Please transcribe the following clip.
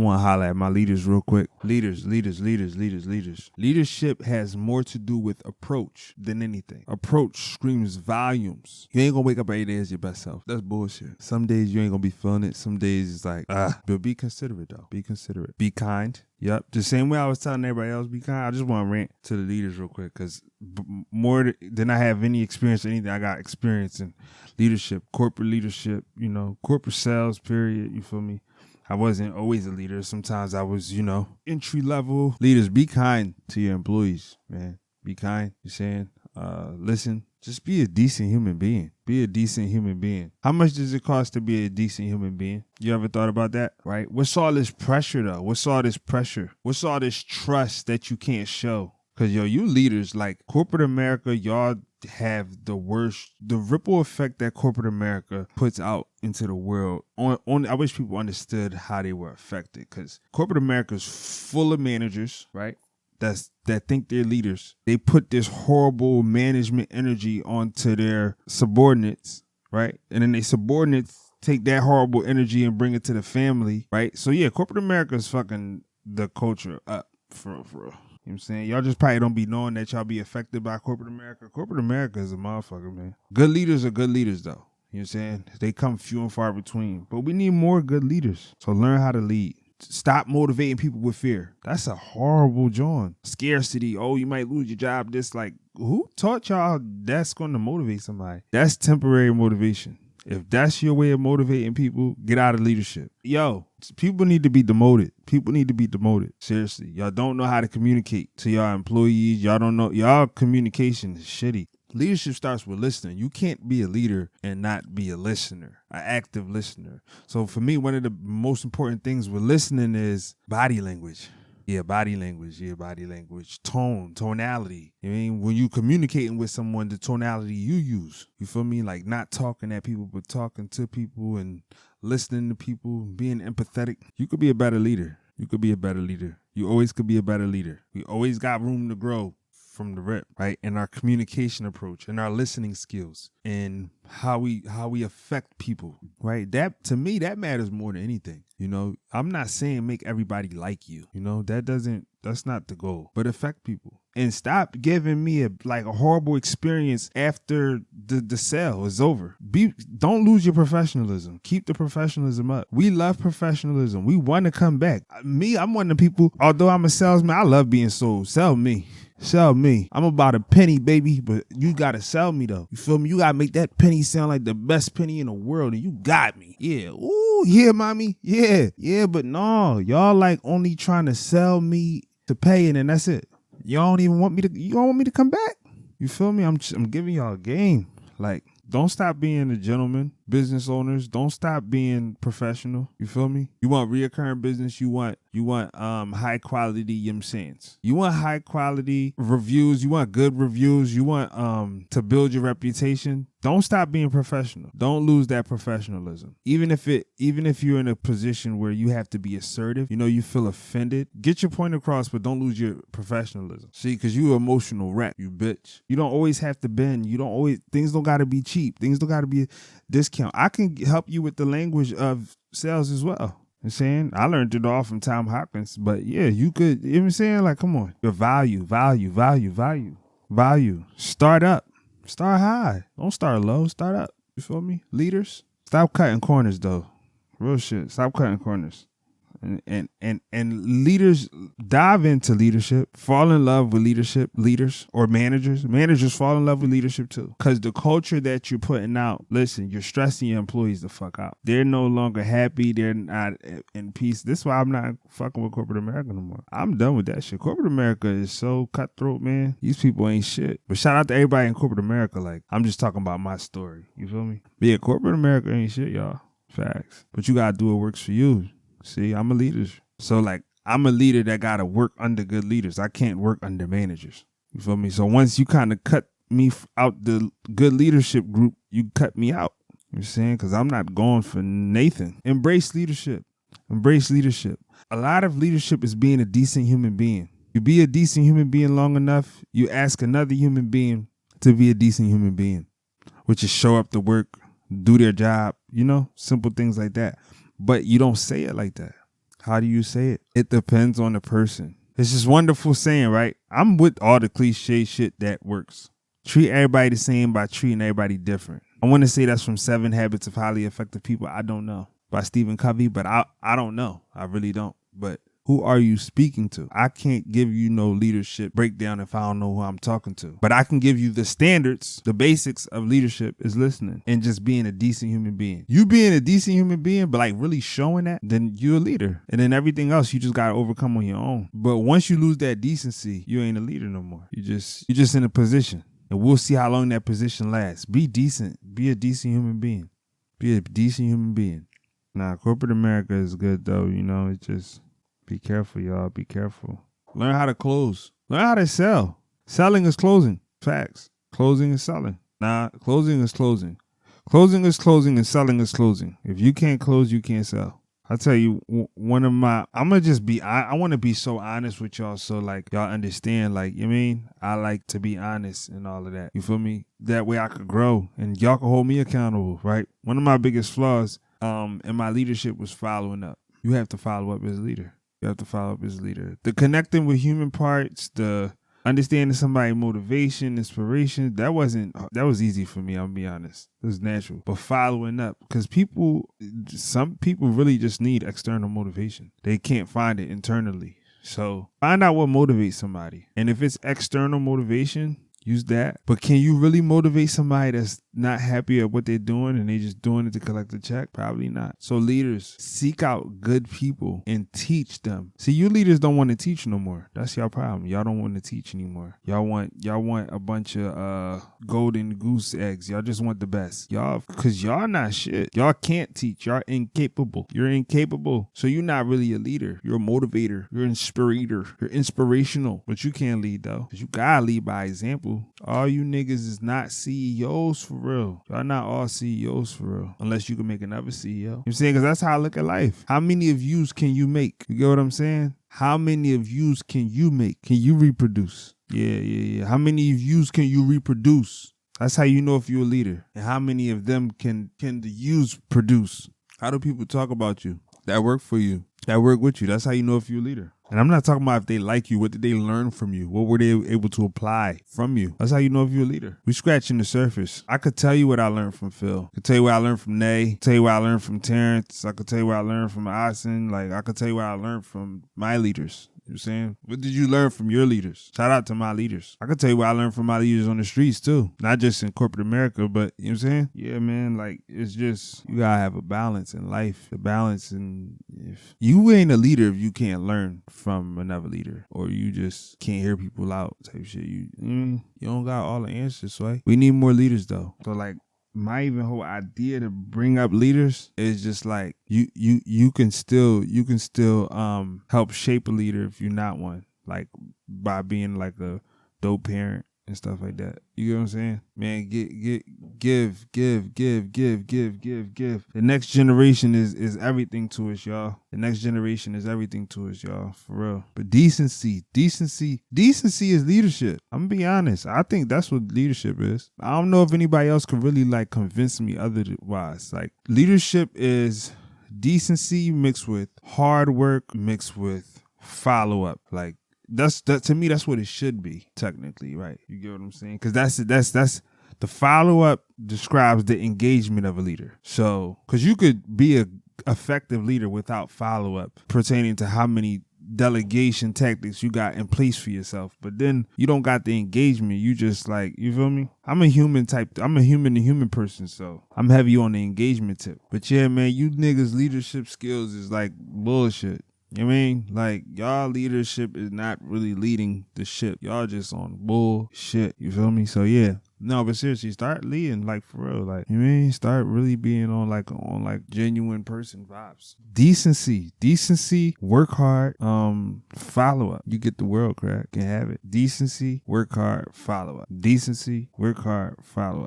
want to highlight my leaders real quick. Leaders. Leadership has more to do with approach than anything. Approach screams volumes. You ain't gonna wake up every day as your best self. That's bullshit. Some days you ain't gonna be feeling it. Some days it's like, but be considerate though. Be considerate. Be kind. Yep. The same way I was telling everybody else be kind. I just want to rant to the leaders real quick because more than I have any experience or anything, I got experience in leadership, corporate leadership, corporate sales, period. You feel me? I wasn't always a leader. Sometimes I was, entry level. Leaders, be kind to your employees, man. Be kind. You're saying, listen. Just be a decent human being. Be a decent human being. How much does it cost to be a decent human being? You ever thought about that? Right? What's all this pressure though? What's all this pressure? What's all this trust that you can't show? Because you leaders, like corporate America, y'all have the worst, the ripple effect that corporate America puts out into the world. I wish people understood how they were affected, because corporate America is full of managers, right? That think they're leaders. They put this horrible management energy onto their subordinates, right? And then they subordinates take that horrible energy and bring it to the family, right? So yeah, corporate America is fucking the culture up for real. You know what I'm saying? Y'all just probably don't be knowing that y'all be affected by corporate America. Corporate America is a motherfucker, man. Good leaders are good leaders, though. You know what I'm saying? They come few and far between. But we need more good leaders. So learn how to lead. Stop motivating people with fear. That's a horrible joint. Scarcity. Oh, you might lose your job. Who taught y'all that's going to motivate somebody? That's temporary motivation. If that's your way of motivating people, get out of leadership. People need to be demoted. People need to be demoted. Seriously. Y'all don't know how to communicate to y'all employees. Y'all don't know. Y'all communication is shitty. Leadership starts with listening. You can't be a leader and not be a listener, an active listener. So for me, one of the most important things with listening is body language. Body language. Tonality. I mean, when you communicating with someone, the tonality you use. You feel me? Like not talking at people, but talking to people and listening to people, being empathetic. You could be a better leader. You always could be a better leader. We always got room to grow from the rip, right? And our communication approach and our listening skills and how we affect people, right? That, to me, that matters more than anything. I'm not saying make everybody like you. That's not the goal, but affect people. And stop giving me a horrible experience after the sale is over. Don't lose your professionalism. Keep the professionalism up. We love professionalism. We want to come back. I'm one of the people, although I'm a salesman, I love being sold. Sell me. I'm about a penny, baby, but you got to sell me though. You feel me? You got to make that penny sound like the best penny in the world, and you got me. Yeah. Ooh, yeah, mommy. Yeah. Yeah, but no, y'all only trying to sell me to pay, and then that's it. You don't want me to come back? You feel me? I'm giving y'all a game. Don't stop being a gentleman. Business owners, don't stop being professional. You feel me? You want reoccurring business. You want high quality sayings. You want high quality reviews. You want good reviews. You want to build your reputation. Don't stop being professional. Don't lose that professionalism. Even if you're in a position where you have to be assertive, you feel offended, get your point across, but don't lose your professionalism. See, because you an emotional wreck, you bitch. You don't always have to bend. Things don't got to be cheap. Things don't got to be a discount. I can help you with the language of sales as well. I'm saying I learned it all from Tom Hopkins, but yeah, you could, you know what I'm saying? Come on, your value. Start up. Start high. Don't start low. Start up. You feel me? Leaders, stop cutting corners though. Real shit. Stop cutting corners. And leaders, dive into leadership, fall in love with leadership. Leaders or managers fall in love with leadership too, because the culture that you're putting out, listen, you're stressing your employees the fuck out. They're no longer happy. They're not in peace. This is why I'm not fucking with corporate America no more. I'm done with that shit. Corporate America is so cutthroat, man. These people ain't shit. But shout out to everybody in corporate America. I'm just talking about my story. You feel me? But yeah, corporate America ain't shit, y'all. Facts. But you gotta do what works for you. See, I'm a leader. So I'm a leader that got to work under good leaders. I can't work under managers. You feel me? So once you kind of cut me out the good leadership group, you cut me out. You know what I'm saying? Because I'm not going for Nathan. Embrace leadership. A lot of leadership is being a decent human being. You be a decent human being long enough, you ask another human being to be a decent human being, which is show up to work, do their job, simple things like that. But you don't say it like that. How do you say it? It depends on the person. It's just wonderful saying, right? I'm with all the cliche shit that works. Treat everybody the same by treating everybody different. I want to say that's from 7 Habits of Highly Effective People. I don't know. By Stephen Covey, but I don't know. I really don't. But who are you speaking to? I can't give you no leadership breakdown if I don't know who I'm talking to. But I can give you the standards, the basics of leadership is listening and just being a decent human being. You being a decent human being, but like really showing that, then you're a leader. And then everything else you just gotta overcome on your own. But once you lose that decency, you ain't a leader no more. You're just in a position. And we'll see how long that position lasts. Be decent. Be a decent human being. Be a decent human being. Nah, corporate America is good though. You know, it's just be careful, y'all. Be careful. Learn how to close. Learn how to sell. Selling is closing. Facts. Closing is selling. Nah, closing is closing. Closing is closing and selling is closing. If you can't close, you can't sell. I tell you, I'm going to just be, I want to be so honest with y'all so like y'all understand, like, you know what I mean? I like to be honest and all of that. You feel me? That way I could grow and y'all can hold me accountable, right? One of my biggest flaws in my leadership was following up. You have to follow up as a leader. You have to follow up as a leader. The connecting with human parts, the understanding somebody's motivation, inspiration, that was easy for me, I'll be honest. It was natural. But following up, because some people really just need external motivation. They can't find it internally. So find out what motivates somebody. And if it's external motivation, use that. But can you really motivate somebody that's not happy at what they're doing and they just doing it to collect a check? Probably not. So leaders, seek out good people and teach them. See, you leaders don't want to teach no more. That's your problem. Y'all don't want to teach anymore. Y'all want a bunch of golden goose eggs. Y'all just want the best. Because y'all not shit. Y'all can't teach. Y'all incapable. You're incapable. So you're not really a leader. You're a motivator. You're an inspirator. You're inspirational. But you can't lead though. Because you gotta lead by example. All you niggas is not CEOs for real. Y'all not all CEOs for real. Unless you can make another CEO. You know what I'm saying? Because that's how I look at life. How many of yous can you make? You get what I'm saying? How many of yous can you make? Can you reproduce? Yeah. How many of yous can you reproduce? That's how you know if you're a leader. And how many of them can the yous produce? How do people talk about you? That work for you. That work with you. That's how you know if you're a leader. And I'm not talking about if they like you. What did they learn from you? What were they able to apply from you? That's how you know if you're a leader. We scratching the surface. I could tell you what I learned from Phil. I could tell you what I learned from Nay. I could tell you what I learned from Terrence. I could tell you what I learned from Asin. Like, I could tell you what I learned from my leaders. You know what I'm saying? What did you learn from your leaders? Shout out to my leaders. I could tell you what I learned from my leaders on the streets too. Not just in corporate America, but you know what I'm saying? Yeah, man, like it's just, you gotta have a balance in life. The balance, and if you ain't a leader if you can't learn from another leader, or you just can't hear people out type shit. You don't got all the answers, right? We need more leaders though. So like, my even whole idea to bring up leaders is just like you can still help shape a leader if you're not one, like by being like a dope parent and stuff like that. You get what I'm saying? Man, give. The next generation is everything to us, y'all. The next generation is everything to us, y'all, for real. But decency is leadership. I'm gonna be honest. I think that's what leadership is. I don't know if anybody else can really like convince me otherwise. Like, leadership is decency mixed with hard work mixed with follow up. Like, that to me, that's what it should be technically, right? You get what I'm saying? Because that's the follow up describes the engagement of a leader. So, because you could be a effective leader without follow up pertaining to how many delegation tactics you got in place for yourself, but then you don't got the engagement. You just like, you feel me? I'm a human to human person, so I'm heavy on the engagement tip. But yeah, man, you niggas leadership skills is like bullshit. You know what I mean? Like, y'all leadership is not really leading the ship. Y'all just on bullshit. You feel me? So yeah. No, but seriously, start leading, like, for real. Like, you know what I mean? Start really being on genuine person vibes. Decency, work hard, follow up. You get the world, crack. Can have it. Decency, work hard, follow up. Decency, work hard, follow up.